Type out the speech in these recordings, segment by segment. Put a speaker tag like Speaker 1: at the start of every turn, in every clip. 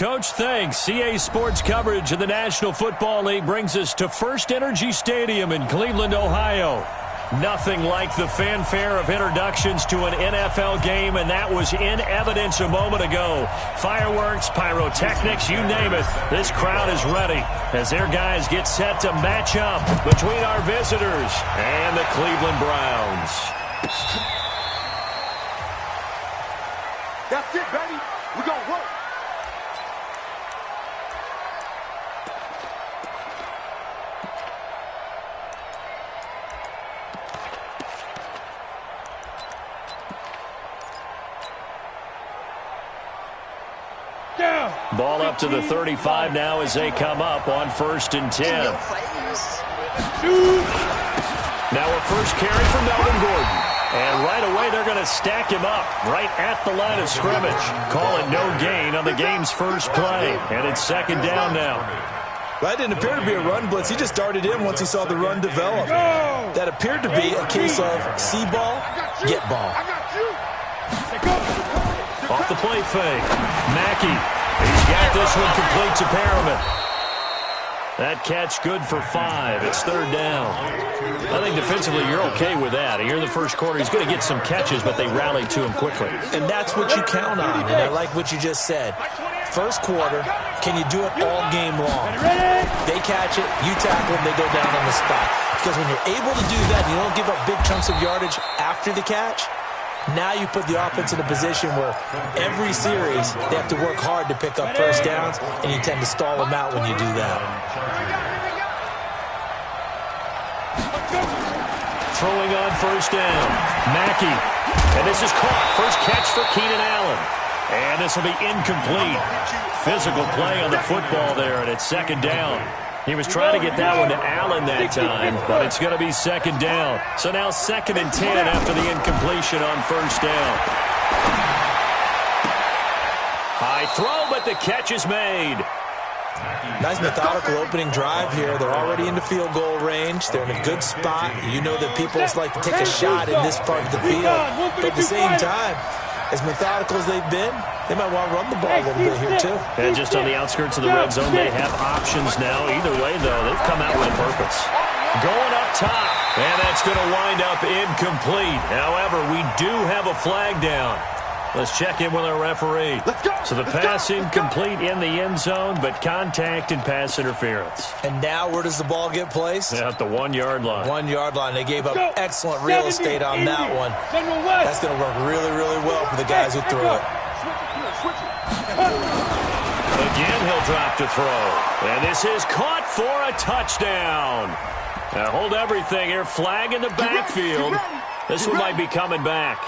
Speaker 1: Coach. Thanks. CA Sports coverage of the National Football League brings us to First Energy Stadium in Cleveland, Ohio. Nothing like the fanfare of introductions to an NFL game, and that was in evidence a moment ago. Fireworks, pyrotechnics, you name it. This crowd is ready as their guys get set to match up between our visitors and the Cleveland Browns.
Speaker 2: That's it, baby. We're going to work.
Speaker 1: Ball up to the 35 now as they come up on 1st and 10. Now a first carry from Melvin Gordon. And right away they're going to stack him up right at the line of scrimmage. Call it no gain on the game's first play. And it's 2nd down now.
Speaker 3: That didn't appear to be a run blitz. He just darted in once he saw the run develop. That appeared to be a case of see ball, get ball.
Speaker 1: Off the play fake. Mackey. He's got this one complete to Perriman. That catch good for 5. It's 3rd down. I think defensively you're okay with that. Here in the first quarter, he's going to get some catches, but they rallied to him quickly.
Speaker 3: And that's what you count on, and I like what you just said. First quarter, can you do it all game long? They catch it, you tackle them, they go down on the spot. Because when you're able to do that and you don't give up big chunks of yardage after the catch, now you put the offense in a position where every series they have to work hard to pick up first downs, and you tend to stall them out when you do that.
Speaker 1: Throwing on 1st down. Mackey. And this is caught. First catch for Keenan Allen. And this will be incomplete. Physical play on the football there, and it's 2nd down. He was trying to get that one to Allen that time, but it's going to be 2nd down. So now 2nd and 10 after the incompletion on 1st down. High throw, but the catch is made.
Speaker 3: Nice methodical opening drive here. They're already into field goal range. They're in a good spot. You know that people just like to take a shot in this part of the field. But at the same time, as methodical as they've been, they might want to run the ball a little bit here, too.
Speaker 1: And just on the outskirts of the red zone, they have options now. Either way, though, they've come out with a purpose. Going up top, and that's going to wind up incomplete. However, we do have a flag down. Let's check in with our referee. So the pass incomplete in the end zone, but contact and pass interference.
Speaker 3: And now where does the ball get placed?
Speaker 1: At the 1-yard line.
Speaker 3: 1-yard line. They gave up excellent real estate on that one. That's going to work really, really well for the guys who threw it.
Speaker 1: Again, he'll drop to throw. And this is caught for a touchdown. Now hold everything here. Flag in the backfield. This one might be coming back.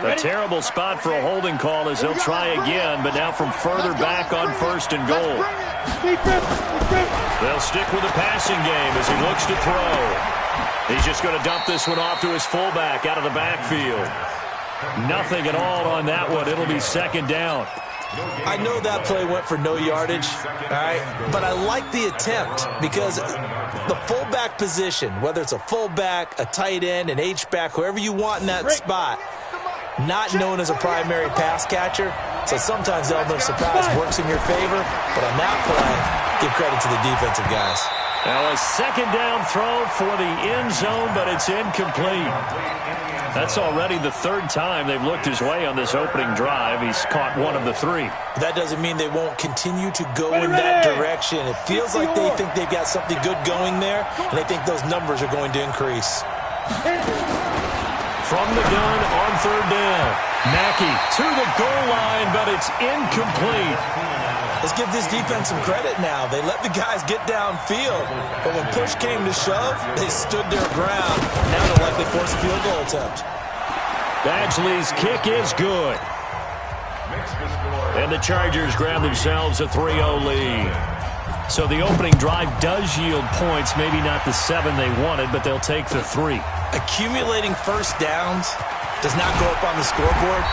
Speaker 1: A terrible spot for a holding call as he'll try again, but now from further back on 1st and goal. They'll stick with the passing game as he looks to throw. He's just going to dump this one off to his fullback out of the backfield. Nothing at all on that one. It'll be 2nd down.
Speaker 3: I know that play went for no yardage, all right, but I like the attempt because the fullback position, whether it's a fullback, a tight end, an H-back, whoever you want in that spot, not known as a primary pass catcher, so sometimes the element of surprise works in your favor, but on that play, give credit to the defensive guys.
Speaker 1: Now a 2nd down throw for the end zone, but it's incomplete. That's already the 3rd time they've looked his way on this opening drive. He's caught 1 of the 3.
Speaker 3: That doesn't mean they won't continue to go in that direction. It feels like they think they've got something good going there, and they think those numbers are going to increase.
Speaker 1: From the gun on 3rd down. Mackey to the goal line, but it's incomplete.
Speaker 3: Let's give this defense some credit now. They let the guys get downfield, but when push came to shove, they stood their ground. Now they'll likely force a field goal attempt.
Speaker 1: Badgley's kick is good. And the Chargers grab themselves a 3-0 lead. So the opening drive does yield points, maybe not the 7 they wanted, but they'll take the 3.
Speaker 3: Accumulating first downs does not go up on the scoreboard,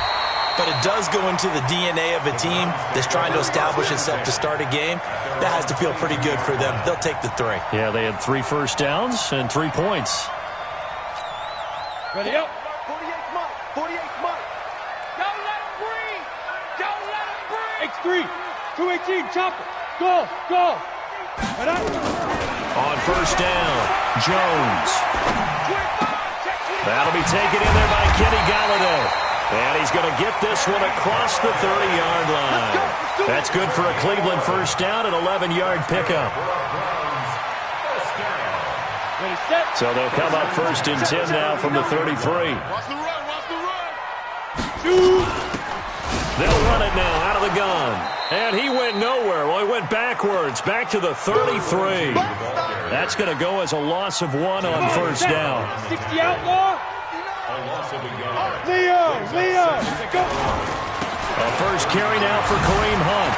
Speaker 3: but it does go into the DNA of a team that's trying to establish itself to start a game. That has to feel pretty good for them. They'll take the 3.
Speaker 1: Yeah, they had 3 first downs and 3 points.
Speaker 2: Ready up. 48 Mike. 48 Mike. Don't let him breathe. Don't let him breathe. 3. 218, chopper. Go, go.
Speaker 1: On first down, Jones. That'll be taken in there by Kenny Galladay. And he's going to get this one across the 30-yard line. That's good for a Cleveland first down, an 11-yard pickup. So they'll come up first and 10 now from the 33. They'll run it now out of the gun. And he went nowhere. Well, he went backwards, back to the 33. That's going to go as a loss of 1 on first down.
Speaker 2: 60 outlaw. Leo, go.
Speaker 1: A first carry now for Kareem Hunt.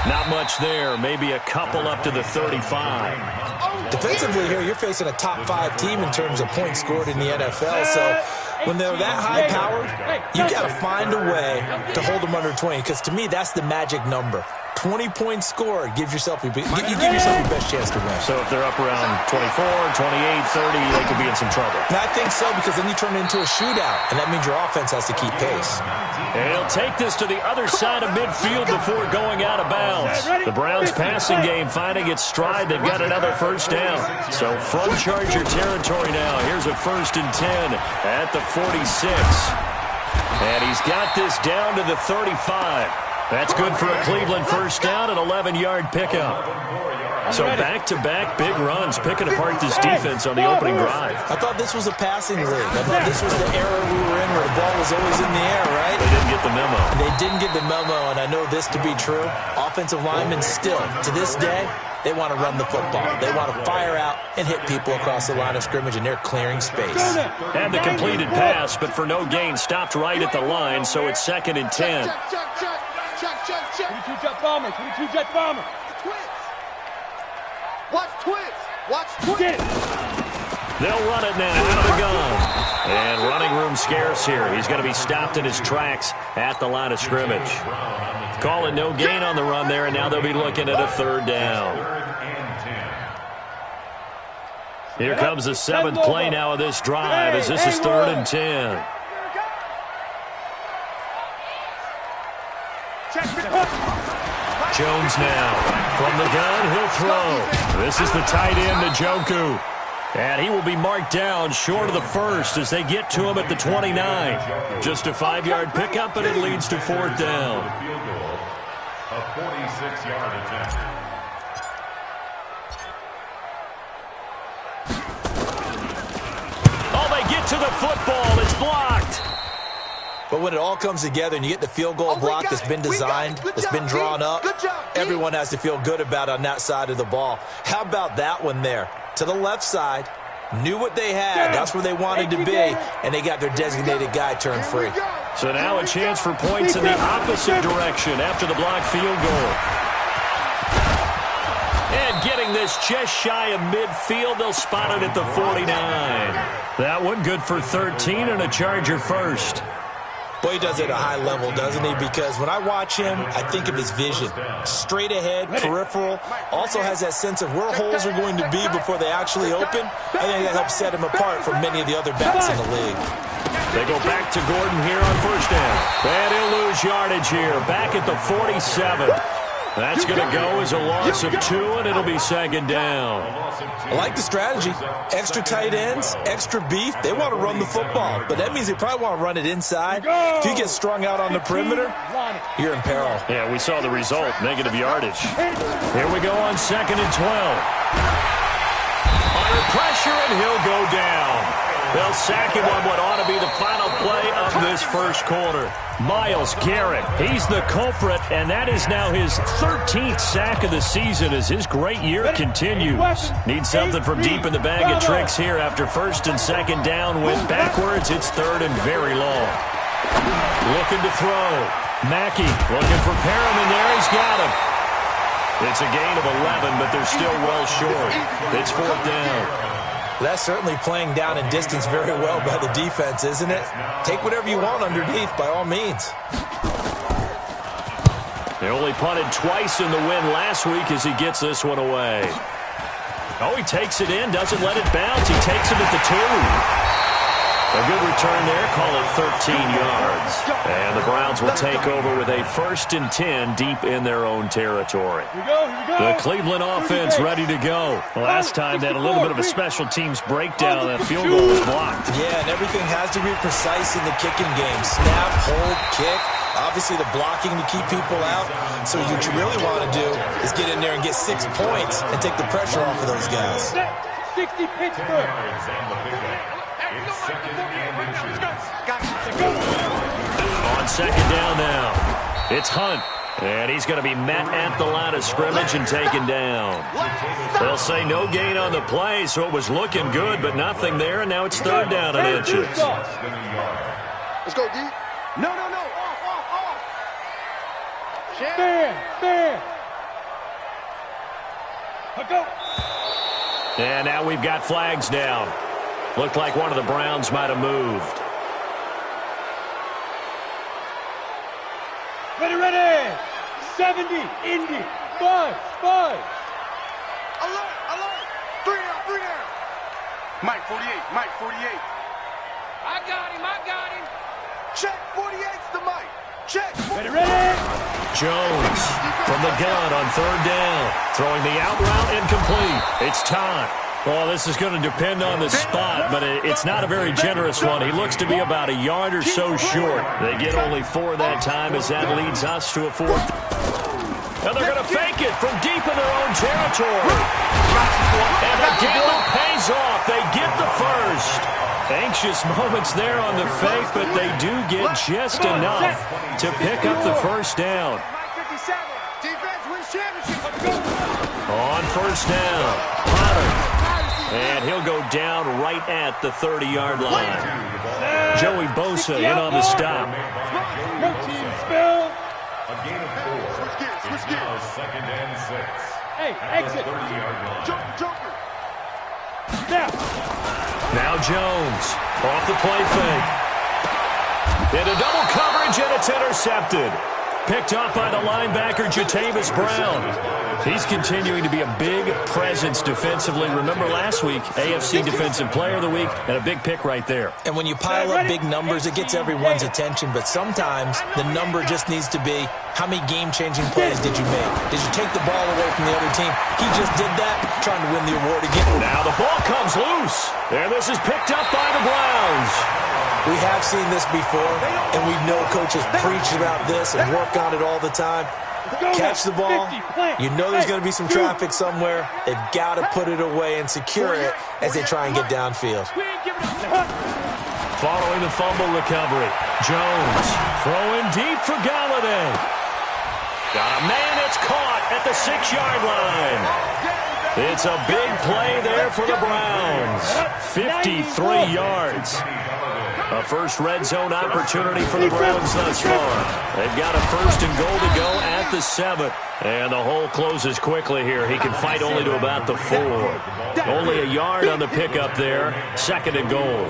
Speaker 1: Not much there, maybe a couple up to the 35.
Speaker 3: Defensively here, you're facing a top 5 team in terms of points scored in the NFL, so when they're that high-powered, you got to find a way to hold them under 20, because to me, that's the magic number. 20 points scored, you give yourself your best chance to win.
Speaker 1: So if they're up around 24, 28, 30, they could be in some trouble.
Speaker 3: And I think so, because then you turn it into a shootout, and that means your offense has to keep pace.
Speaker 1: And he'll take this to the other side of midfield before going out of bounds. The Browns passing game finding its stride. They've got another first down. So from Charger territory now, here's a first and 10 at the 46. And he's got this down to the 35. That's good for a Cleveland first down, an 11-yard pickup. So back-to-back big runs, picking apart this defense on the opening drive.
Speaker 3: I thought this was a passing league. I thought this was the era we were in where the ball was always in the air, right?
Speaker 1: They didn't get the memo.
Speaker 3: They didn't get the memo, and I know this to be true. Offensive linemen still, to this day, they want to run the football. They want to fire out and hit people across the line of scrimmage, and they're clearing space.
Speaker 1: And the completed pass, but for no gain, stopped right at the line, so it's second and 10.
Speaker 2: Check. 22 jet bomber. 22 jet bomber.
Speaker 4: Watch twins.
Speaker 1: They'll run it now out of the gun. And running room scarce here. He's going to be stopped in his tracks at the line of scrimmage. Calling no gain on the run there, and now they'll be looking at a third down. Here comes the 7th play now of this drive as this is third and 10. Jones now from the gun, he'll throw. This is the tight end, Njoku. And he will be marked down short of the first as they get to him at the 29. Just a 5-yard pickup, and it leads to fourth down.
Speaker 5: A 46-yard attempt.
Speaker 1: Oh, they get to the football. It's blocked.
Speaker 3: But when it all comes together and you get the field goal block that's been designed, that's been drawn up, everyone has to feel good about on that side of the ball. How about that one there? To the left side, knew what they had. That's where they wanted to be, and they got their designated guy turned free.
Speaker 1: So now a chance for points in the opposite direction after the blocked field goal. And getting this just shy of midfield, they'll spot it at the 49. That one good for 13 and a Charger first.
Speaker 3: Boy, he does it at a high level, doesn't he? Because when I watch him, I think of his vision. Straight ahead, peripheral. Also has that sense of where holes are going to be before they actually open. I think that helps set him apart from many of the other backs in the league.
Speaker 1: They go back to Gordon here on first down. And he'll lose yardage here. Back at the 47. That's going to go as a loss of 2, and it'll be second down.
Speaker 3: I like the strategy. Extra tight ends, extra beef. They want to run the football, but that means they probably want to run it inside. If you get strung out on the perimeter, you're in peril.
Speaker 1: Yeah, we saw the result, negative yardage. Here we go on second and 12. Under pressure, and he'll go down. They'll sack him on what ought to be the final play of this first quarter. Myles Garrett, he's the culprit, and that is now his 13th sack of the season as his great year continues. Needs something from deep in the bag of tricks here after first and second down. Went backwards, it's third and very long. Looking to throw. Mackey looking for Perriman there, he's got him. It's a gain of 11, but they're still well short. It's fourth down.
Speaker 3: That's certainly playing down in distance very well by the defense, isn't it? Take whatever you want underneath, by all means.
Speaker 1: They only punted twice in the win last week as he gets this one away. Oh, he takes it in, doesn't let it bounce. He takes it at the 2. A good return there, call it 13 yards. And the Browns will take over with a 1st and 10 deep in their own territory.
Speaker 2: Here we go.
Speaker 1: The Cleveland offense ready to go. Last time they had a little bit of a special teams breakdown. That field goal was blocked.
Speaker 3: Yeah, and everything has to be precise in the kicking game. Snap, hold, kick. Obviously the blocking to keep people out. So what you really want to do is get in there and get 6 points and take the pressure off of those guys.
Speaker 2: 60 Pittsburgh.
Speaker 5: It's 2nd and inches.
Speaker 1: On 2nd down now, it's Hunt. And he's going to be met at the line of scrimmage and taken down. They'll say no gain on the play, so it was looking good, but nothing there, and now it's 3rd down and inches.
Speaker 4: Let's go, D. No. Off.
Speaker 2: Stand. Go.
Speaker 1: And now we've got flags down. Looked like one of the Browns might have moved.
Speaker 2: Ready. 70, Indy, five.
Speaker 4: Alert. 3 down. Mike 48.
Speaker 2: I got him.
Speaker 4: Check, 48's the Mike. Check.
Speaker 2: Ready.
Speaker 1: Jones from the gun on 3rd down. Throwing the out route incomplete. It's time. Well, this is going to depend on the spot, but it's not a very generous one. He looks to be about a yard or so short. They get only 4 that time as that leads us to a 4th. And they're going to fake it from deep in their own territory. And the gamble pays off. They get the 1st. Anxious moments there on the fake, but they do get just enough to pick up the 1st down.
Speaker 4: Defense wins championship.
Speaker 1: On 1st down, Potter. And he'll go down right at the 30-yard line. Joey Bosa in on the stop.
Speaker 5: A gain of 4. It's now 2nd and 6.
Speaker 2: Hey, exit.
Speaker 5: 30-yard line.
Speaker 4: Joker.
Speaker 1: Now Jones off the play fake. Into double coverage, and it's intercepted. Picked up by the linebacker, Jatavis Brown. He's continuing to be a big presence defensively. Remember last week, AFC Defensive Player of the Week, and a big pick right there.
Speaker 3: And when you pile up big numbers, it gets everyone's attention. But sometimes the number just needs to be, how many game-changing plays did you make? Did you take the ball away from the other team? He just did that, trying to win the award again.
Speaker 1: Now the ball comes loose. And this is picked up by the Browns.
Speaker 3: We have seen this before, and we know coaches preach about this and work on it all the time. Catch the ball. You know there's going to be some traffic somewhere. They've got to put it away and secure it as they try and get downfield.
Speaker 1: Following the fumble recovery, Jones throwing deep for Galladay. Got a man that's caught at the 6-yard line. It's a big play there for the Browns. 53 yards. A first red zone opportunity for the Browns thus far. They've got a 1st and goal to go at the 7. And the hole closes quickly here. He can fight only to about the 4. Only a yard on the pickup there. 2nd and goal.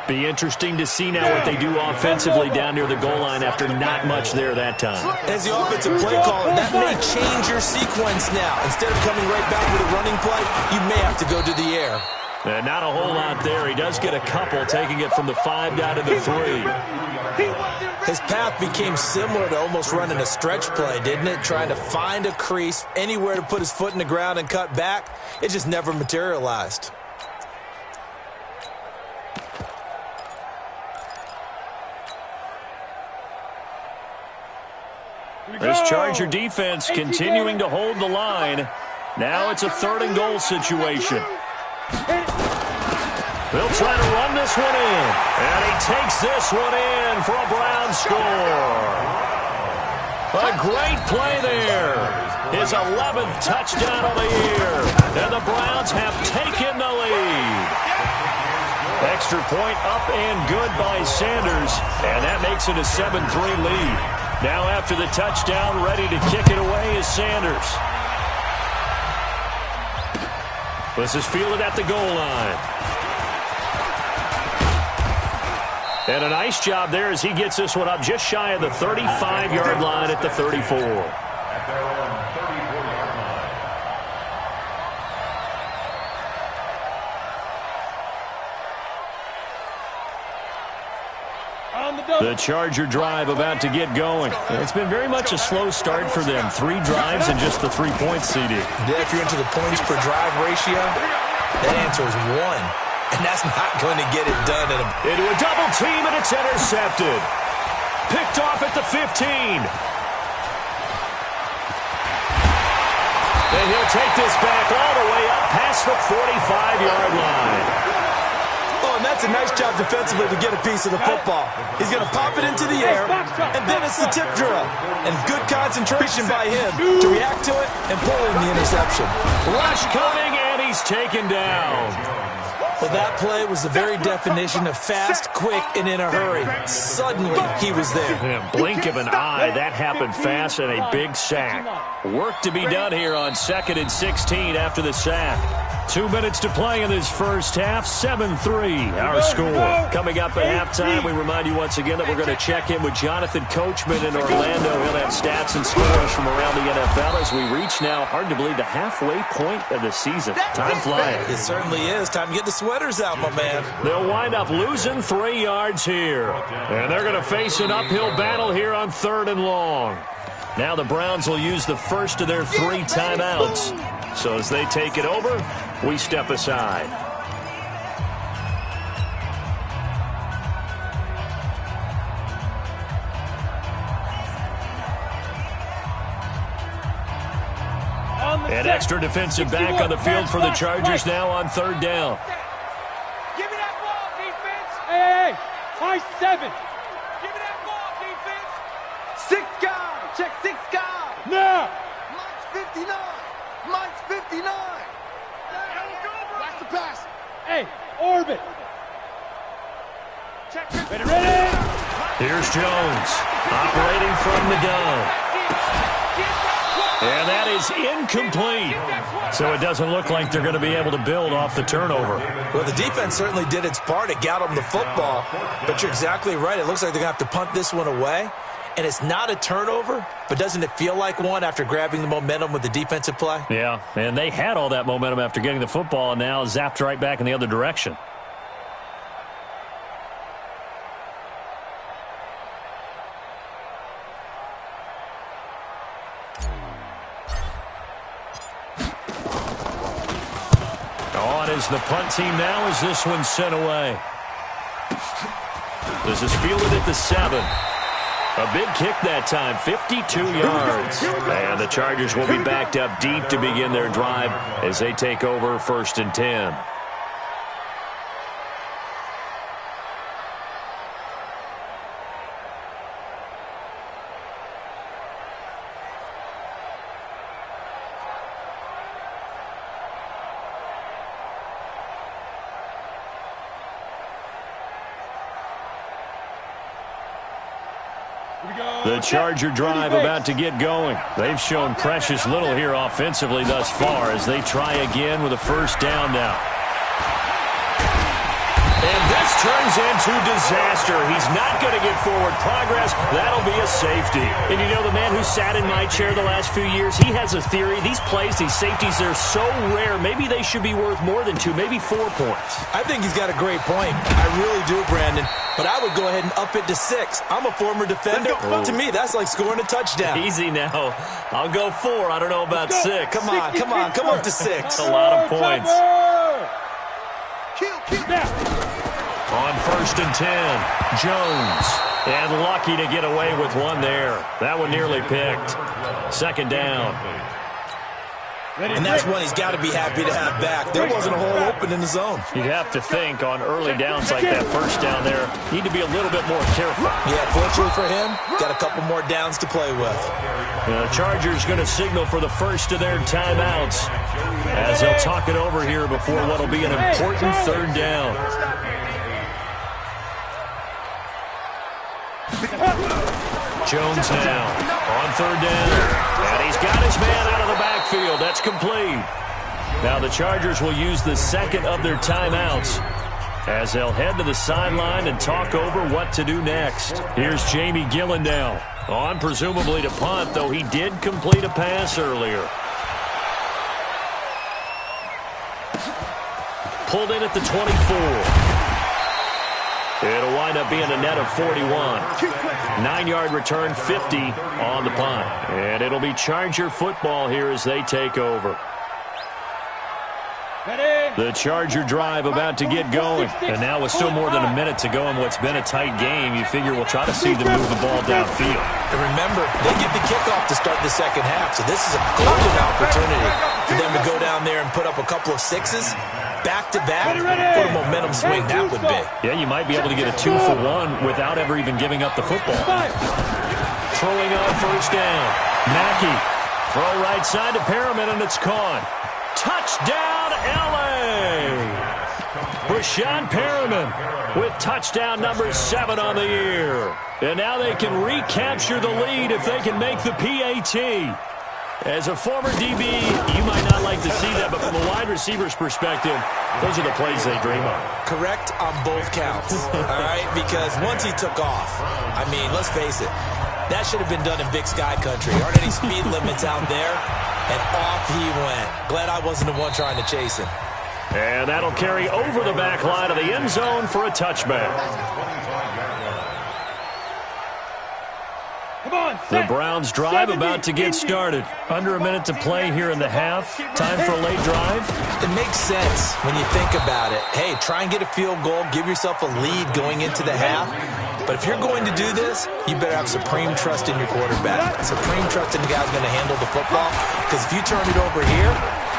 Speaker 1: Be interesting to see now what they do offensively down near the goal line after not much there that time.
Speaker 3: As the offensive play caller, that may change your sequence now. Instead of coming right back with a running play, you may have to go to the air.
Speaker 1: And not a whole lot there. He does get a couple, taking it from the 5 down to the 3.
Speaker 3: His path became similar to almost running a stretch play, didn't it? Trying to find a crease, anywhere to put his foot in the ground and cut back. It just never materialized.
Speaker 1: This Charger defense continuing to hold the line. Now it's a 3rd and goal situation. They'll try to run this one in. And he takes this one in for a Brown score. A great play there. His 11th touchdown of the year. And the Browns have taken the lead. Extra point up and good by Sanders. And that makes it a 7-3 lead. Now after the touchdown, ready to kick it away is Sanders. This is fielded at the goal line. And a nice job there as he gets this one up just shy of the 35-yard line at the 34.
Speaker 5: At their own 34-yard line.
Speaker 1: The Charger drive about to get going. It's been very much a slow start for them. 3 drives and just the 3 points, CD.
Speaker 3: Yeah, if you're into the points per drive ratio, that answer is 1. And that's not going to get it done
Speaker 1: into a double team, and it's intercepted. Picked off at the 15. And he'll take this back all the way up past the 45-yard line.
Speaker 3: Oh, and that's a nice job defensively to get a piece of the football. He's going to pop it into the air, and then it's the tip drill. And good concentration by him to react to it and pull in the interception.
Speaker 1: Rush coming, and he's taken down.
Speaker 3: Well, that play was the very definition of fast, quick, and in a hurry. Suddenly, he was there.
Speaker 1: Yeah, blink of an eye, that happened fast, and a big sack. Work to be done here on 2nd and 16 after the sack. 2 minutes to play in this first half. 7-3, our score. Coming up at halftime, we remind you once again that we're going to check in with Jonathan Coachman in Orlando. He'll have stats and scores from around the NFL as we reach now, hard to believe, the halfway point of the season. Time flying.
Speaker 3: It certainly is. Time to get the sweaters out, my man.
Speaker 1: They'll wind up losing 3 yards here. And they're going to face an uphill battle here on 3rd and long. Now the Browns will use the first of their 3 timeouts. So as they take it over, we step aside. An extra defensive back on the field for the Chargers now on 3rd down.
Speaker 4: Give me that ball, defense.
Speaker 2: Hey, high 7.
Speaker 4: Give me that ball, defense. 6 guys. Check 6 guys.
Speaker 2: Now.
Speaker 4: Mike's 59. Mike's 59. Watch the pass.
Speaker 2: Hey, orbit.
Speaker 4: Check.
Speaker 2: Ready.
Speaker 1: Here's Jones operating from the gun. And that is incomplete. So it doesn't look like they're going to be able to build off the turnover.
Speaker 3: Well, the defense certainly did its part. It got them the football. But you're exactly right. It looks like they're going to have to punt this one away. And it's not a turnover, but doesn't it feel like one after grabbing the momentum with the defensive play?
Speaker 1: Yeah, and they had all that momentum after getting the football and now zapped right back in the other direction. On is the punt team now as this one's sent away. This is fielded at the 7. A big kick that time, 52 yards. And the Chargers will be backed up deep to begin their drive as they take over 1st and 10. The Charger drive about to get going. They've shown precious little here offensively thus far as they try again with a 1st down now. And this turns into disaster. He's not going to get forward progress. That'll be a safety. And you know, the man who sat in my chair the last few years, he has a theory. These plays, these safeties, they're so rare. Maybe they should be worth more than 2, maybe 4 points.
Speaker 3: I think he's got a great point. I really do, Brandon. But I would go ahead and up it to 6. I'm a former defender. To me, that's like scoring a touchdown.
Speaker 1: Easy now. I'll go 4. I don't know about 6.
Speaker 3: Come on. Come up to 6.
Speaker 1: A lot of points.
Speaker 4: Kill.
Speaker 1: On 1st and 10, Jones. And lucky to get away with one there. That one nearly picked. 2nd down.
Speaker 3: And that's one he's got to be happy to have back. There wasn't a hole open in the zone.
Speaker 1: You'd have to think on early downs like that 1st down there, need to be a little bit more careful.
Speaker 3: Yeah, fortunately for him, got a couple more downs to play with.
Speaker 1: The Chargers going to signal for the first of their timeouts as they'll talk it over here before what will be an important 3rd down. Jones now on 3rd down. And he's got his man out of the backfield. That's complete. Now the Chargers will use the 2nd of their timeouts as they'll head to the sideline and talk over what to do next. Here's Jamie Gillen now on presumably to punt, though he did complete a pass earlier. Pulled in at the 24. It'll wind up being a net of 41. 9-yard return, 50 on the punt. And it'll be Charger football here as they take over. The Charger drive about to get going. And now with still more than a minute to go in what's been a tight game, you figure we'll try to see them move the ball downfield.
Speaker 3: And remember, they get the kickoff to start the second half, so this is a golden opportunity for them to go down there and put up a couple of sixes. Back-to-back, what a momentum swing that would be.
Speaker 1: Yeah, you might be able to get a 2-for-1 without ever even giving up the football. Throwing on first down. Mackey. Throw right side to Perriman, and it's caught. Touchdown, L.A. Brashad Perriman with touchdown number 7 on the year. And now they can recapture the lead if they can make the PAT. As a former DB, you might not like to see that, but from a wide receiver's perspective, those are the plays they dream of.
Speaker 3: Correct on both counts, all right? Because once he took off, I mean, let's face it, that should have been done in Big Sky country. Aren't any speed limits out there? And off he went. Glad I wasn't the one trying to chase him.
Speaker 1: And that'll carry over the back line of the end zone for a touchback. The Browns drive about to get started. Under a minute to play here in the half. Time for a late drive.
Speaker 3: It makes sense when you think about it. Hey, try and get a field goal. Give yourself a lead going into the half. But if you're going to do this, you better have supreme trust in your quarterback. Supreme trust in the guy who's going to handle the football. Because if you turn it over here,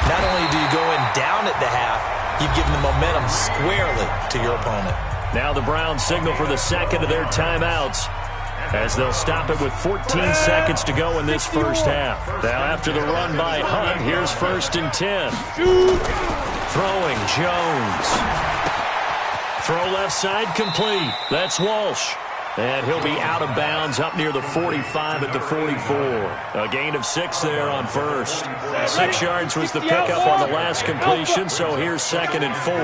Speaker 3: not only do you go in down at the half, you've given the momentum squarely to your opponent.
Speaker 1: Now the Browns signal for the second of their timeouts, as they'll stop it with 14 seconds to go in this first half. Now after the run by Hunt, here's 1st and 10. Throwing Jones. Throw left side complete. That's Walsh. And he'll be out of bounds up near the 45 at the 44. A gain of 6 there on first. 6 yards was the pickup on the last completion, so here's 2nd and 4.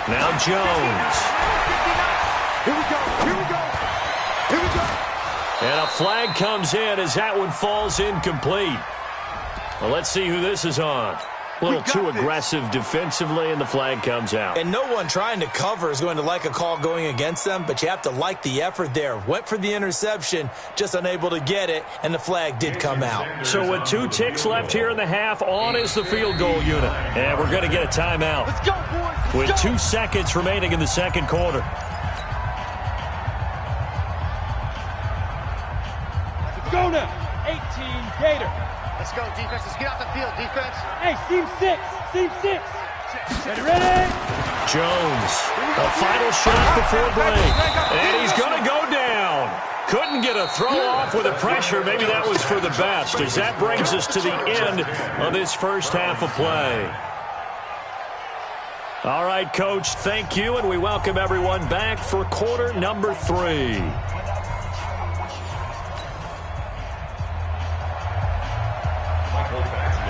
Speaker 1: Now Jones.
Speaker 2: Here we go. Here we go. Here we go.
Speaker 1: And a flag comes in as that one falls incomplete. Well, let's see who this is on. A little too aggressive defensively, and the flag comes out.
Speaker 3: And no one trying to cover is going to like a call going against them, but you have to like the effort there. Went for the interception, just unable to get it, and the flag did come out.
Speaker 1: So with 2 ticks left here in the half, on is the field goal unit. And we're going to get a timeout.
Speaker 2: Let's go, boys.
Speaker 1: With 2 seconds remaining in the second quarter.
Speaker 2: Let's go now. 18 Gator.
Speaker 6: Let's go, defense. Let's get off the field, defense.
Speaker 2: Hey, seam 6. Seam 6. Ready?
Speaker 1: Jones, a final shot before break. And he's going to go down. Couldn't get a throw off with the pressure. Maybe that was for the best, as that brings us to the end of this first half of play. All right, Coach, thank you, and we welcome everyone back for quarter number 3.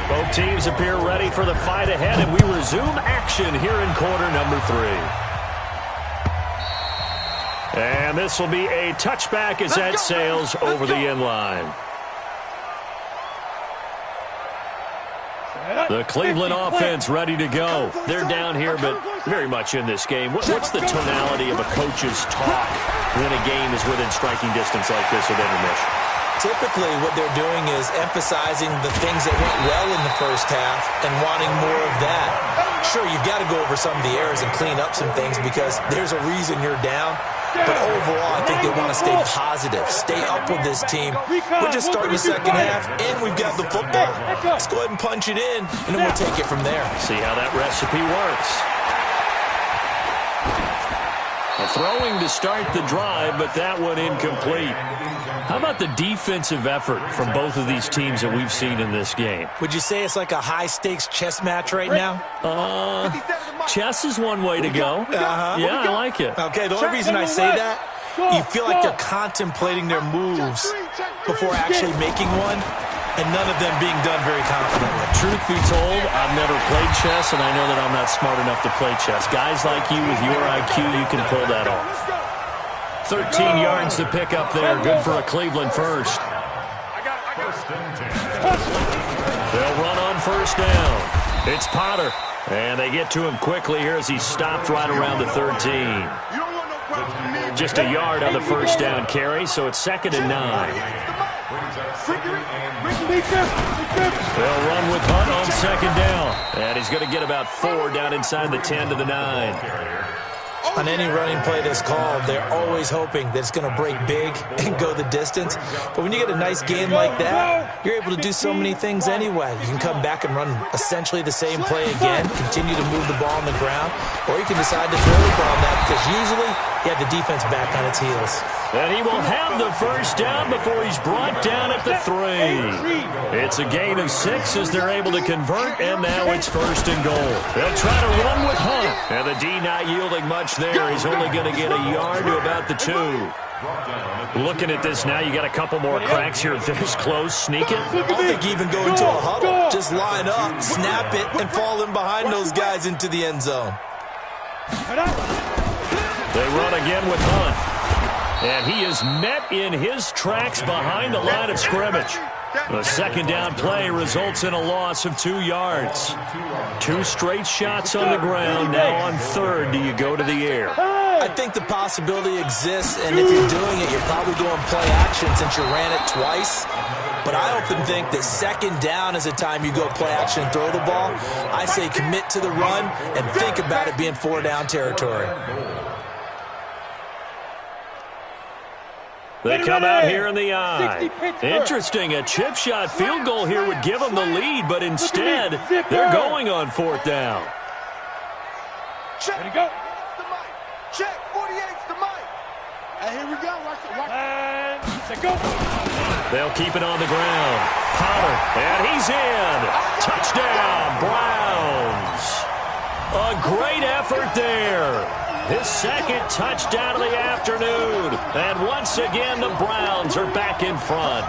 Speaker 1: Both teams appear ready for the fight ahead, and we resume action here in quarter number 3. And this will be a touchback as that sails over the end line. The Cleveland offense ready to go. They're down here, but very much in this game. What's the tonality of a coach's talk when a game is within striking distance like this at intermission?
Speaker 3: Typically, what they're doing is emphasizing the things that went well in the first half and wanting more of that. Sure, you've got to go over some of the errors and clean up some things because there's a reason you're down. But overall, I think they want to stay positive, stay up with this team. We're just starting the second half, and we've got the football. Let's go ahead and punch it in, and then we'll take it from there.
Speaker 1: See how that recipe works. A throwing to start the drive, but that one incomplete. How about the defensive effort from both of these teams that we've seen in this game?
Speaker 3: Would you say it's like a high-stakes chess match right now?
Speaker 1: Chess is one way to go. Yeah, I like it.
Speaker 3: Okay, the only reason I say that, you feel like they're contemplating their moves before actually making one, and none of them being done very confidently.
Speaker 1: Truth be told, I've never played chess, and I know that I'm not smart enough to play chess. Guys like you with your IQ, you can pull that off. 13 yards to pick up there. Good for a Cleveland first. They'll run on first down. It's Potter. And they get to him quickly here as he stopped right around the 13. Just a yard on the first down carry, so it's 2nd and 9. They'll run with Hunt on 2nd down. And he's going to get about 4 down inside the 10 to the 9.
Speaker 3: On any running play that's called, they're always hoping that it's going to break big and go the distance. But when you get a nice game like that, you're able to do so many things anyway. You can come back and run essentially the same play again, continue to move the ball on the ground, or you can decide to throw the ball now because usually you have the defense back on its heels.
Speaker 1: And he will have the first down before he's brought down at the 3. It's a gain of 6 as they're able to convert, and now it's 1st and goal. They'll try to run with Hunt. And the D not yielding much there. He's only going to get a yard to about the 2. Looking at this now, you got a couple more cracks here. This close, sneak it.
Speaker 3: I don't think you even go into a huddle. Just line up, snap it, and fall in behind those guys into the end zone.
Speaker 1: They run again with Hunt. And he is met in his tracks behind the line of scrimmage. The 2nd down play results in a loss of 2 yards. 2 straight shots on the ground. Now on 3rd, do you go to the air?
Speaker 3: I think the possibility exists, and if you're doing it, you're probably going play action since you ran it twice. But I often think that 2nd down is the time you go play action and throw the ball. I say commit to the run and think about it being 4 down territory.
Speaker 1: They come out here in the eye. Interesting. A chip shot field goal here would give them the lead, but instead, they're going on 4th down.
Speaker 2: Check. Ready to go. Check. 48's the mic. And here we go. Watch it. Let's go.
Speaker 1: They'll keep it on the ground. Pollard, and he's in. Touchdown, Browns. A great effort there. His 2nd touchdown of the afternoon. And once again, the Browns are back in front.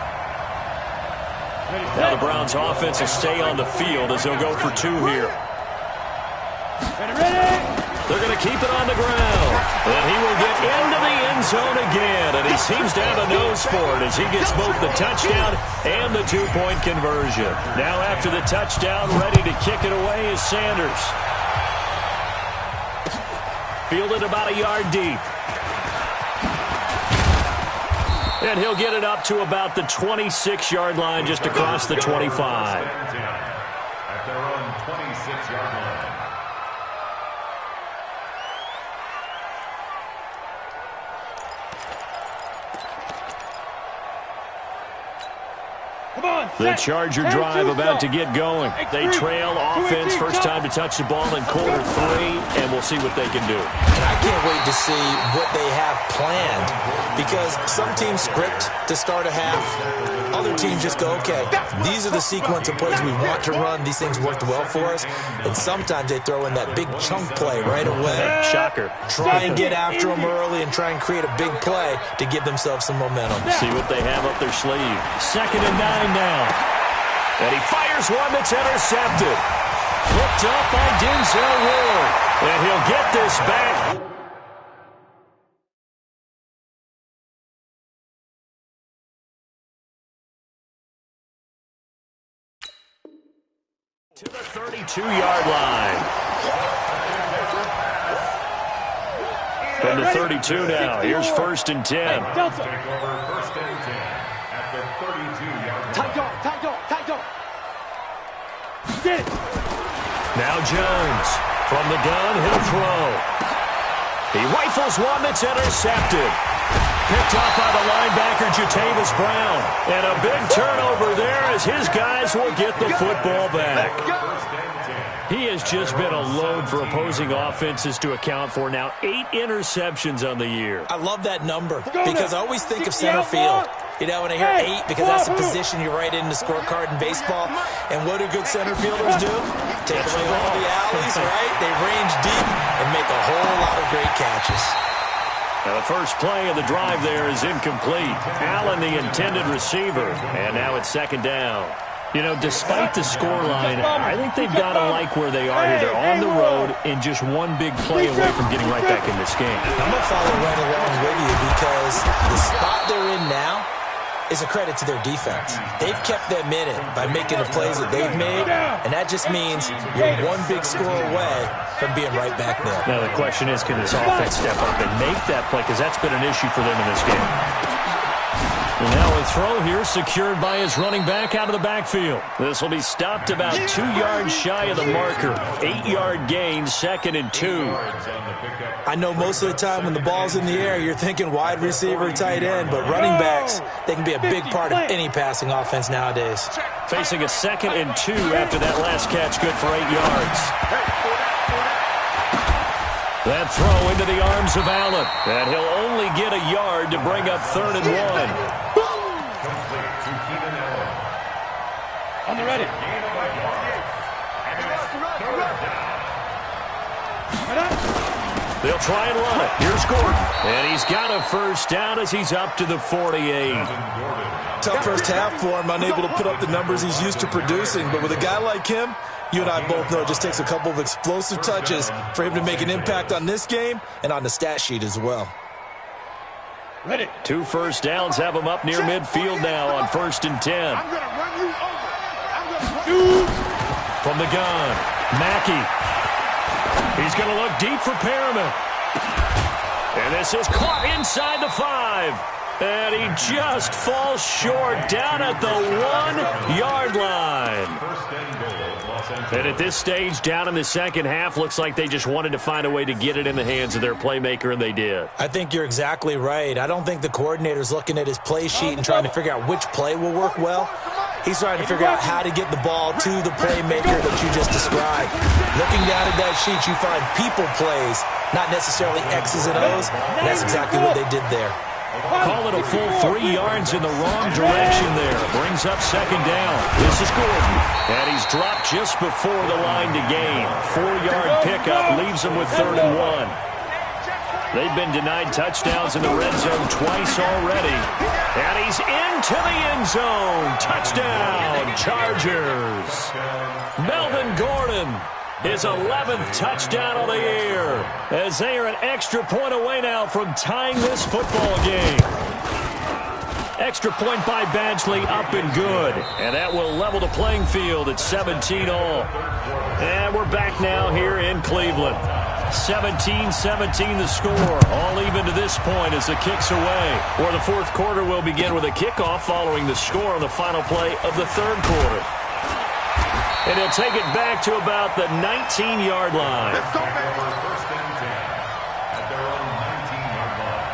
Speaker 1: Now the Browns offense will stay on the field as they'll go for 2 here. They're going to keep it on the ground. And he will get into the end zone again. And he seems to have a nose for it as he gets both the touchdown and the 2-point conversion. Now after the touchdown, ready to kick it away is Sanders. Fielded about a yard deep. And he'll get it up to about the 26-yard line, just across the 25.
Speaker 5: At their own 26-yard line.
Speaker 1: The Charger drive about to get going. They trail offense, first time to touch the ball in quarter 3, and we'll see what they can do.
Speaker 3: And I can't wait to see what they have planned, because some teams script to start a half. Other teams just go, okay, these are the sequence of plays we want to run. These things worked well for us. And sometimes they throw in that big chunk play right away.
Speaker 1: Shocker.
Speaker 3: Try and get after them early and try and create a big play to give themselves some momentum.
Speaker 1: See what they have up their sleeve. 2nd and 9 now. And he fires one that's intercepted. Hooked up by Denzel Ward. And he'll get this back. To the 32-yard line. From the 32 now. Here's 1st and 10.
Speaker 5: Take over 1st and 10 at the 32-yard line.
Speaker 2: Tight dog. Get it.
Speaker 1: Now Jones. From the gun, he'll throw. He rifles one that's intercepted. Picked up by the linebacker, Jatavis Brown. And a big turnover there as his guys will get the football back. He has just been a load for opposing offenses to account for. Now 8 interceptions on the year.
Speaker 3: I love that number because I always think of center field. You know, when I hear 8, because that's the position you write in the scorecard in baseball. And what do good center fielders do? Take away all the alleys, right? They range deep and make a whole lot of great catches.
Speaker 1: Now the first play of the drive there is incomplete. Allen, the intended receiver. And now it's 2nd down. You know, despite the scoreline, I think they've got to like where they are here. They're on the road and just one big play away from getting right back in this game.
Speaker 3: I'm going to follow right along with you because the spot they're in now, is a credit to their defense. They've kept them in it by making the plays that they've made, and that just means you're one big score away from being right back there.
Speaker 1: Now the question is, can this offense step up and make that play? Because that's been an issue for them in this game. And now a throw here secured by his running back out of the backfield. This will be stopped about 2 yards shy of the marker. 8-yard gain, 2nd and 2.
Speaker 3: I know most of the time when the ball's in the air, you're thinking wide receiver, tight end, but running backs, they can be a big part of any passing offense nowadays.
Speaker 1: Facing a 2nd and 2 after that last catch, good for 8 yards. That throw into the arms of Allen. And he'll only get a yard to bring up 3rd and 1.
Speaker 2: On the ready.
Speaker 1: They'll try and run it. Here's Gordon. And he's got a first down as he's up to the 48.
Speaker 3: Tough first half for him, unable to put up the numbers he's used to producing. But with a guy like him, you and I both know it just takes a couple of explosive touches for him to make an impact on this game and on the stat sheet as well.
Speaker 2: Ready.
Speaker 1: 2 first downs have him up near midfield now on 1st and 10.
Speaker 2: I'm going to run you over. I'm going to run you.
Speaker 1: From the gun, Mackey. He's going to look deep for Perriman. And this is caught inside the 5. And he just falls short down at the 1-yard line. And at this stage, down in the second half, looks like they just wanted to find a way to get it in the hands of their playmaker, and they did.
Speaker 3: I think you're exactly right. I don't think the coordinator's looking at his play sheet and trying to figure out which play will work well. He's trying to figure out how to get the ball to the playmaker that you just described. Looking down at that sheet, you find people plays, not necessarily X's and O's, and that's exactly what they did there.
Speaker 1: Call it a full 3 yards in the wrong direction there. Brings up 2nd down. This is Gordon. And he's dropped just before the line to gain. 4-yard pickup leaves him with 3rd and 1. They've been denied touchdowns in the red zone twice already. And he's into the end zone. Touchdown, Chargers. Melvin Gordon. His 11th touchdown of the year, as they are an extra point away now from tying this football game. Extra point by Badgley, up and good. And that will level the playing field at 17 all. And we're back now here in Cleveland. 17-17 the score. All even to this point as the kick's away. Or the 4th quarter will begin with a kickoff following the score on the final play of the 3rd quarter. And he'll take it back to about the 19-yard line.
Speaker 2: Let's go, baby.
Speaker 5: First and 10 at their own 19-yard line.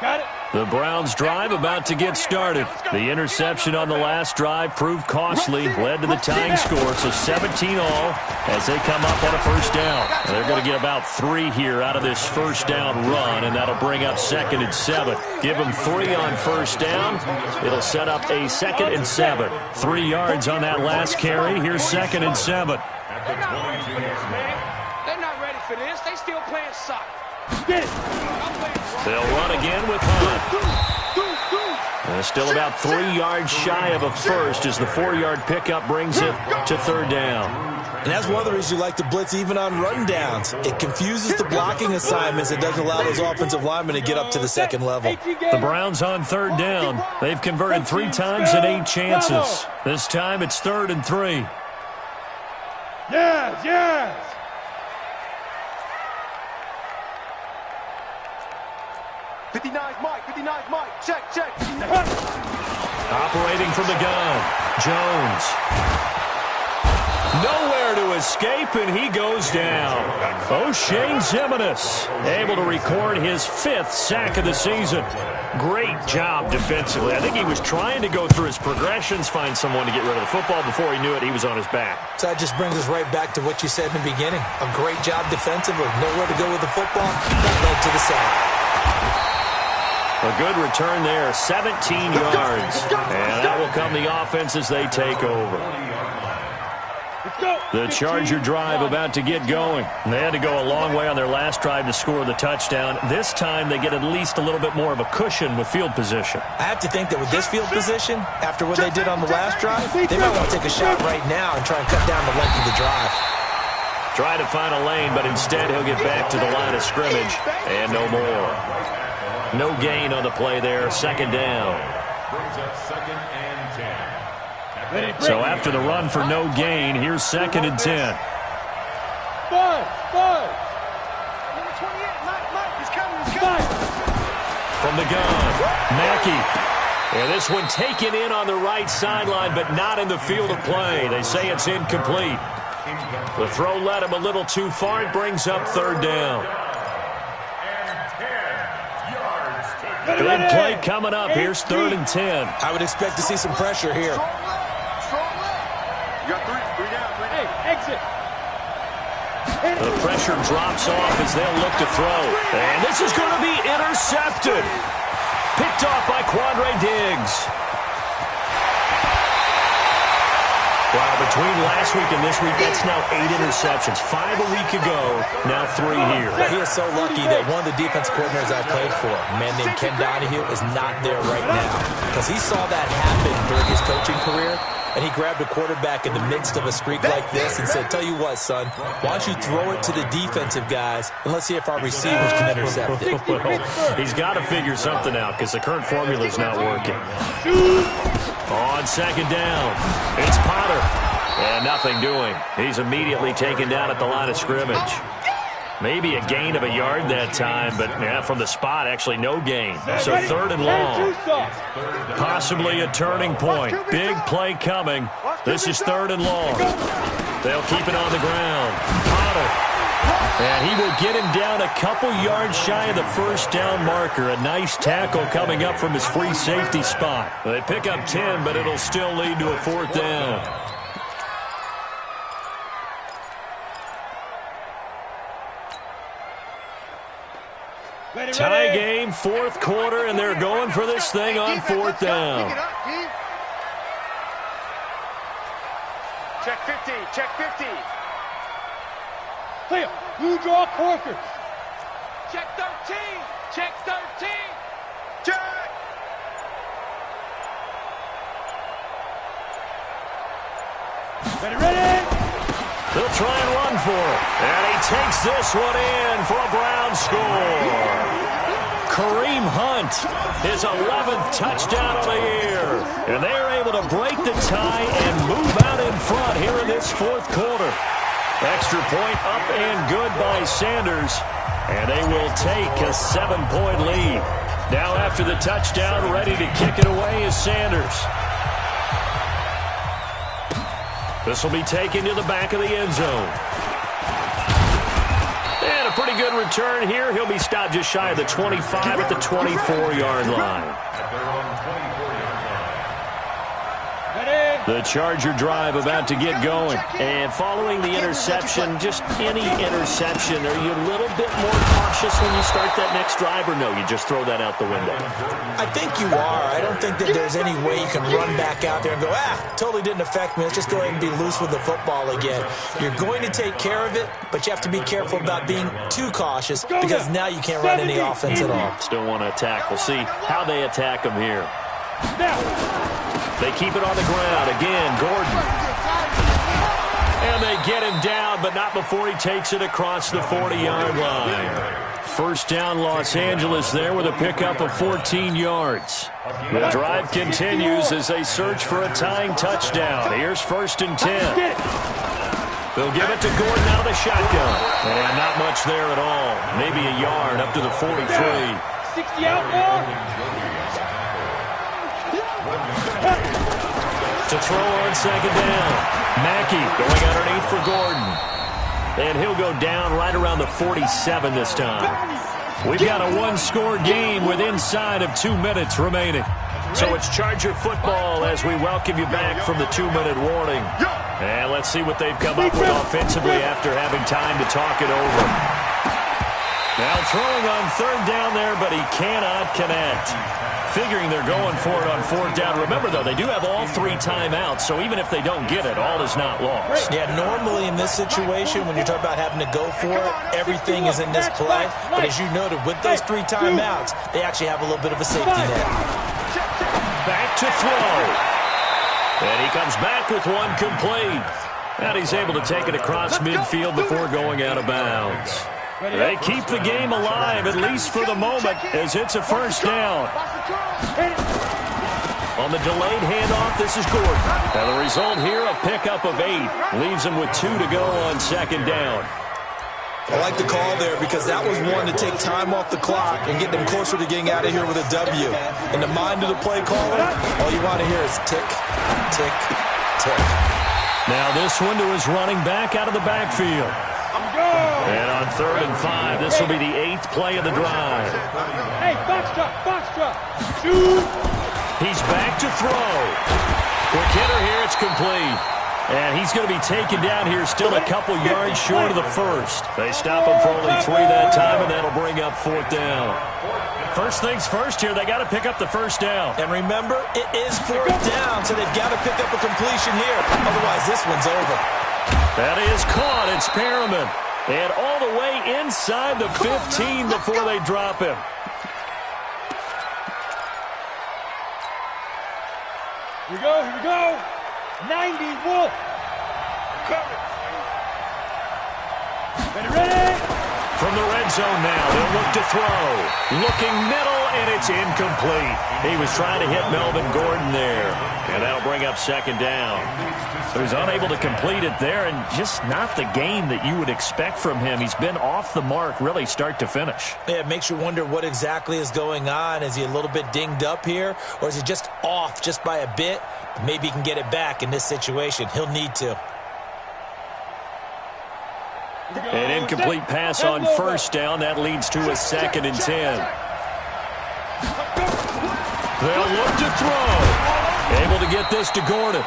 Speaker 2: Got it.
Speaker 1: The Browns' drive about to get started. The interception on the last drive proved costly, led to the tying score, so 17 all as they come up on a first down. And they're going to get about 3 here out of this first down run, and that'll bring up 2nd and 7. Give them 3 on first down. It'll set up a 2nd and 7. 3 yards on that last carry. Here's 2nd and 7.
Speaker 4: They're not ready for this, man. They're not ready for this. They still playing soccer.
Speaker 2: Get it.
Speaker 1: They'll run again with Hunt. Still about 3 yards shy of a first as the 4-yard pickup brings it to 3rd down.
Speaker 3: And that's one of the reasons you like to blitz even on rundowns. It confuses the blocking assignments. It doesn't allow those offensive linemen to get up to the second level.
Speaker 1: The Browns on 3rd down. They've converted 3 times in 8 chances. This time it's 3rd and 3.
Speaker 2: Yes, yes. Mike. Check.
Speaker 1: Operating from the gun, Jones. Nowhere to escape, and he goes down. O'Shane Ximines able to record his 5th sack of the season. Great job defensively. I think he was trying to go through his progressions, find someone to get rid of the football. Before he knew it, he was on his back.
Speaker 3: So that just brings us right back to what you said in the beginning. A great job defensively. Nowhere to go with the football. That led to the sack.
Speaker 1: A good return there, 17 yards. And that will come the offense as they take over. The Charger drive about to get going. They had to go a long way on their last drive to score the touchdown. This time they get at least a little bit more of a cushion with field position.
Speaker 3: I have to think that with this field position, after what they did on the last drive, they might want to take a shot right now and try and cut down the length of the drive.
Speaker 1: Try to find a lane, but instead he'll get back to the line of scrimmage and no more. No gain on the play there, second down.
Speaker 5: Brings up 2nd and 10.
Speaker 1: So after the run for no gain, here's 2nd and 10.
Speaker 2: Five.
Speaker 6: Number 28, Mike, he's coming.
Speaker 1: From the gun, Mackey. And this one taken in on the right sideline, but not in the field of play. They say it's incomplete. The throw led him a little too far. It brings up 3rd down. Big play coming up. Here's 3rd and 10.
Speaker 3: I would expect to see some pressure here.
Speaker 2: You got three down. Hey, exit.
Speaker 1: The pressure drops off as they'll look to throw. And this is going to be intercepted. Picked off by Quandre Diggs. Wow, between last week and this week, that's now 8 interceptions. 5 a week ago, now 3 here.
Speaker 3: He is so lucky that one of the defense coordinators I played for, a man named Ken Donahue, is not there right now. Because he saw that happen during his coaching career, and he grabbed a quarterback in the midst of a streak like this and said, tell you what, son, why don't you throw it to the defensive guys, and let's see if our receivers can intercept it.
Speaker 1: Well, he's got to figure something out because the current formula is not working. On 2nd down, it's Potter. And nothing doing. He's immediately taken down at the line of scrimmage. Maybe a gain of a yard that time, but yeah, from the spot, actually no gain. So 3rd and long. Possibly a turning point. Big play coming. This is 3rd and long. They'll keep it on the ground. Potter. And he will get him down a couple yards shy of the 1st down marker. A nice tackle coming up from his free safety spot. They pick up 10, but it'll still lead to a 4th down. Tie game, 4th quarter, and they're going for this thing on 4th down.
Speaker 6: Check 50, check 50.
Speaker 2: Clear. Blue draw Corkers.
Speaker 4: Check 13. Check 13.
Speaker 2: Check. Ready.
Speaker 1: They'll try and run for it. And he takes this one in for a Brown score. Kareem Hunt, his 11th touchdown of the year. And they're able to break the tie and move out in front here in this 4th quarter. Extra point up and good by Sanders. And they will take a 7-point lead. Now after the touchdown, ready to kick it away is Sanders. This will be taken to the back of the end zone. And a pretty good return here. He'll be stopped just shy of the 25 at the 24-yard line. The Charger drive about to get going. And following the interception, just any interception, are you a little bit more cautious when you start that next drive, or no, you just throw that out the window?
Speaker 3: I think you are. I don't think that there's any way you can run back out there and go, totally didn't affect me. Let's just go ahead and be loose with the football again. You're going to take care of it, but you have to be careful about being too cautious because now you can't run any offense at all.
Speaker 1: Still want to attack. We'll see how they attack them here. They keep it on the ground. Again, Gordon. And they get him down, but not before he takes it across the 40-yard line. 1st down, Los Angeles there with a pickup of 14 yards. The drive continues as they search for a tying touchdown. Here's 1st and 10. They'll give it to Gordon out of the shotgun. And not much there at all. Maybe a yard up to the 43.
Speaker 2: 60 out more.
Speaker 1: To throw on 2nd down. Mackey going underneath for Gordon. And he'll go down right around the 47 this time. We've got a 1-score game with inside of 2 minutes remaining. So it's Charger football as we welcome you back from the 2-minute warning. And let's see what they've come up with offensively after having time to talk it over. Now throwing on 3rd down there, but he cannot connect. Figuring they're going for it on 4th down. Remember, though, they do have all 3 timeouts, so even if they don't get it, all is not lost.
Speaker 3: Yeah, normally in this situation, when you're talking about having to go for it, everything is in this play. But as you noted, with those 3 timeouts, they actually have a little bit of a safety net.
Speaker 1: Back to throw. And he comes back with one complete. And he's able to take it across midfield before going out of bounds. They keep the game alive, at least for the moment, as it's a first down. On the delayed handoff, this is Gordon. And the result here, a pickup of 8. Leaves him with 2 to go on second down.
Speaker 3: I like the call there because that was one to take time off the clock and get them closer to getting out of here with a W. In the mind of the play caller, all you want to hear is tick, tick, tick.
Speaker 1: Now this one to his running back out of the backfield. And on 3rd and 5, this will be the 8th play of the drive.
Speaker 4: Hey, box drop, shoot.
Speaker 1: He's back to throw. Quick hitter here, it's complete. And he's going to be taken down here still a couple yards short of the first. They stop him for only 3 that time, and that'll bring up 4th down. First things first here, they got to pick up the first down.
Speaker 3: And remember, it is 4th down, so they've got to pick up a completion here. Otherwise, this one's over.
Speaker 1: That is caught. It's Perriman. And all the way inside the 15 before they drop him.
Speaker 4: Here we go. 90 Wolf. Ready?
Speaker 1: From the red zone now, they'll look to throw. Looking middle, and it's incomplete. He was trying to hit Melvin Gordon there. And that'll bring up 2nd down. He was unable to complete it there, and just not the game that you would expect from him. He's been off the mark really start to finish.
Speaker 3: Yeah, it makes you wonder what exactly is going on. Is he a little bit dinged up here, or is he just off just by a bit? Maybe he can get it back in this situation. He'll need to.
Speaker 1: An incomplete pass on 1st down. That leads to a 2nd and 10. They'll look to throw. Able to get this to Gordon.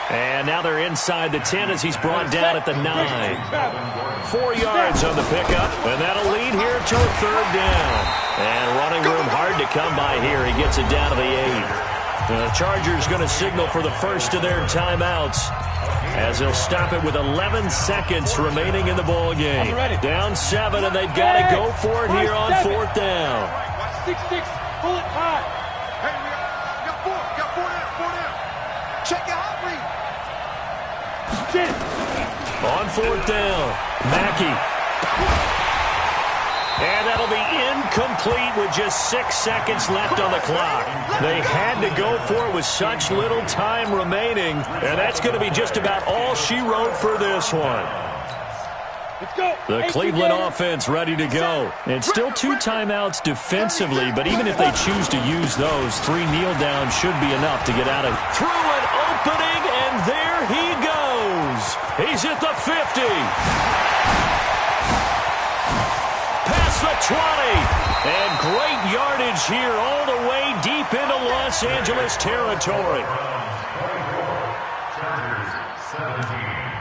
Speaker 1: And now they're inside the 10 as he's brought down at the 9. 4 yards on the pickup, and that'll lead here to a 3rd down. And running room hard to come by here. He gets it down to the 8. The Chargers going to signal for the first of their timeouts as they'll stop it with 11 seconds remaining in the ball game. Down 7, and they've got to go for it here on 4th down.
Speaker 4: 6-6, pull it high.
Speaker 2: Hey, we got 4 down. Check your hot read.
Speaker 1: On 4th down, Mackey. And that'll be incomplete with just 6 seconds left on the clock. They had to go for it with such little time remaining, and that's going to be just about all she wrote for this one. The Cleveland offense ready to go. And still 2 timeouts defensively, but even if they choose to use those, 3 kneel downs should be enough to get out of it. Through an opening, and there he goes. He's at the 50. Past the 20. And great yardage here all the way deep into Los Angeles territory.
Speaker 5: Chargers 17.